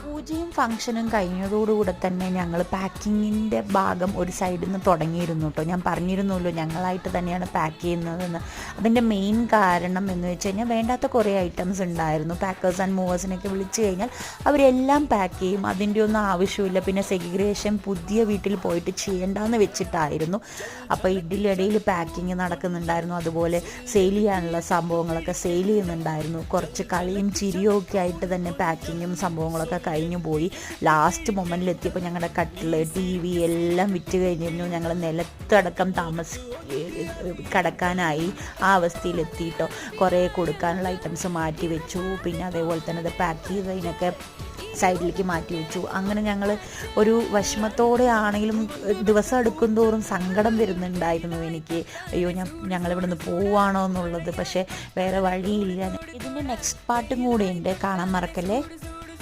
പൂജയും ഫംഗ്ഷനും കഴിഞ്ഞതോടുകൂടെ തന്നെ ഞങ്ങൾ പാക്കിങ്ങിൻ്റെ ഭാഗം ഒരു സൈഡിൽ നിന്ന് തുടങ്ങിയിരുന്നു കേട്ടോ. ഞാൻ പറഞ്ഞിരുന്നല്ലോ ഞങ്ങളായിട്ട് തന്നെയാണ് പാക്ക് ചെയ്യുന്നതെന്ന്. അതിൻ്റെ മെയിൻ കാരണം എന്ന് വെച്ച് കഴിഞ്ഞാൽ വേണ്ടാത്ത കുറേ ഐറ്റംസ് ഉണ്ടായിരുന്നു. പാക്കേഴ്സ് ആൻഡ് മൂവേഴ്സിനൊക്കെ വിളിച്ചു കഴിഞ്ഞാൽ അവരെല്ലാം പാക്ക് ചെയ്യും, അതിൻ്റെ ഒന്നും ആവശ്യമില്ല. പിന്നെ സെഗ്രിഗേഷൻ പുതിയ വീട്ടിൽ പോയിട്ട് ചെയ്യേണ്ടെന്ന് വെച്ചിട്ടായിരുന്നു. അപ്പോൾ ഇതിലിടയിൽ പാക്കിങ് നടക്കുന്നുണ്ടായിരുന്നു. അതുപോലെ സെയിൽ ചെയ്യാനുള്ള സംഭവങ്ങളൊക്കെ സെയിൽ ചെയ്യുന്നുണ്ടായിരുന്നു. കുറച്ച് കളിയും ചിരിയും ഒക്കെ ആയിട്ട് തന്നെ പാക്കിങ്ങും സംഭവങ്ങളൊക്കെ കഴിഞ്ഞു പോയി. ലാസ്റ്റ് മൊമെൻറ്റിലെത്തിയപ്പോൾ ഞങ്ങളുടെ കട്ടിൽ, ടി വി എല്ലാം വിറ്റ് കഴിഞ്ഞിരുന്നു. ഞങ്ങൾ നിലത്തടക്കം കിടക്കാനായി ആ അവസ്ഥയിലെത്തിയിട്ടോ. കുറേ കൊടുക്കാനുള്ള ഐറ്റംസ് മാറ്റി വെച്ചു. പിന്നെ അതേപോലെ തന്നെ അത് പാക്ക് ചെയ്തതിനൊക്കെ സൈഡിലേക്ക് മാറ്റി വെച്ചു. അങ്ങനെ ഞങ്ങൾ ഒരു വിഷമത്തോടെ ആണെങ്കിലും ദിവസം എടുക്കും തോറും സങ്കടം വരുന്നുണ്ടായിരുന്നു എനിക്ക്. അയ്യോ ഞങ്ങളിവിടെ നിന്ന് പോവുകയാണോ എന്നുള്ളത്. പക്ഷേ വേറെ വഴിയില്ല. ഇതിൻ്റെ നെക്സ്റ്റ് പാർട്ടും കൂടെ ഉണ്ട്, കാണാൻ മറക്കല്ലേ.